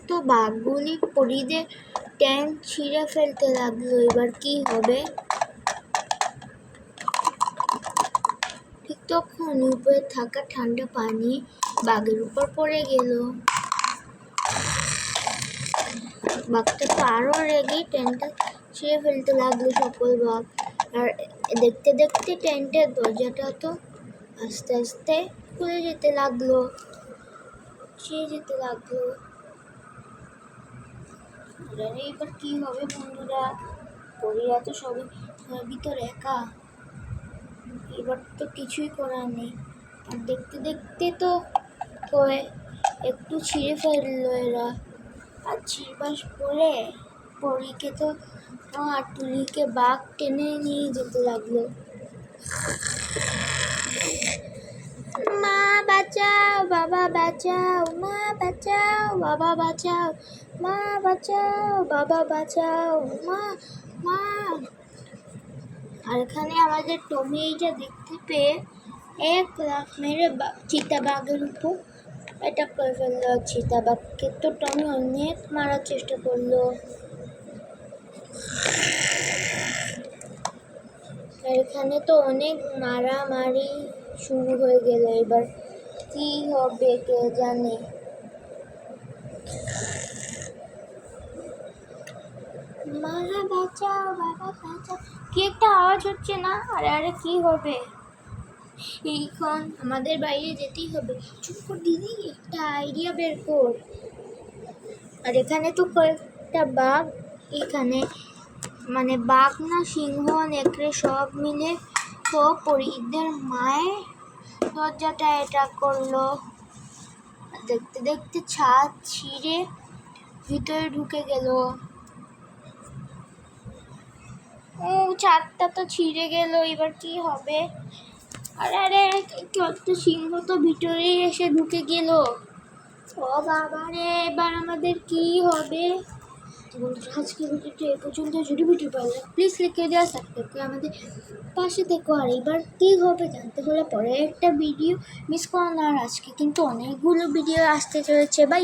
তো বাঘগুলি পরিদের ট্যাঙ্ক ছিঁড়ে ফেলতে লাগলো। এবার কি হবে? ঠিক তখন উপরে থাকা ঠান্ডা পানি বাঘের উপর পড়ে গেল। বাঘটা তো আরো রেগে ট্যাঙ্কটা ছিঁড়ে ফেলতে লাগলো সকল বাঘ। আর দেখতে দেখতে ট্যাঙ্কের দরজাটা তো আস্তে আস্তে খুলে যেতে লাগলো, ছিঁড়ে যেতে লাগলো। এবার কি হবে বন্ধুরা? পরীরা তো সবই ভিতরে একা, এবার তো কিছুই করার নেই। আর দেখতে দেখতে তো একটু ছিঁড়ে ফেললো এরা। আর ছিঁড়বাস পরে পরীকে তো আর তুলিকে বাঘ টেনে নিয়ে যেতে লাগলো। মা বাঁচাও, বাবা বাঁচাও, মা বাঁচাও, বাবা বাঁচাও, মা বাঁচাও, বাবা বাঁচাও, মা মা। আর এখানে আমাদের টমি এইটা দেখতে পেয়ে এক লাফ মেরে চিতাবাঘের উপর অ্যাটাক করে ফেললো। চিতাবাঘকে তো টমি অনেক মারার চেষ্টা করলো। আর এখানে তো অনেক মারামারি শুরু হয়ে গেল। এবার কি হবে কে জানে? মা বাঁচাও, বাবা বাঁচাও, কি একটা আওয়াজ হচ্ছে না? আরে আরে কি হবে? এইখন আমাদের বাইরে যেতেই হবে। চুপ কর দিদি, একটা আইডিয়া বের কর। আর এখানে তো কয়েকটা বাঘ, এখানে মানে বাঘ না সিংহ নেকড়ে সব মিলে তো পরীদের মায়ের দরজাটা অ্যাটাক করলো। দেখতে দেখতে ছাদ ছিঁড়ে ভিতরে ঢুকে গেল। ও ছাদটা তো ছিঁড়ে গেল, এবার কি হবে? আরে আরে একটা সিংহ তো ভিতরেই এসে ঢুকে গেল। ও বাবা রে, এবার আমাদের কি হবে? বন্ধুরা, আজকে ভিডিওটা এ পর্যন্ত। যদি ভিডিও ভালো লাগে প্লিজ লিখে দেওয়া, সাবস্ক্রাইব করে আমাদের পাশে থেকো। আর এবার কী হবে জানতে হলে পরে একটা ভিডিও মিস করো না। আর আজকে কিন্তু অনেকগুলো ভিডিও আসতে চলেছে। বাই।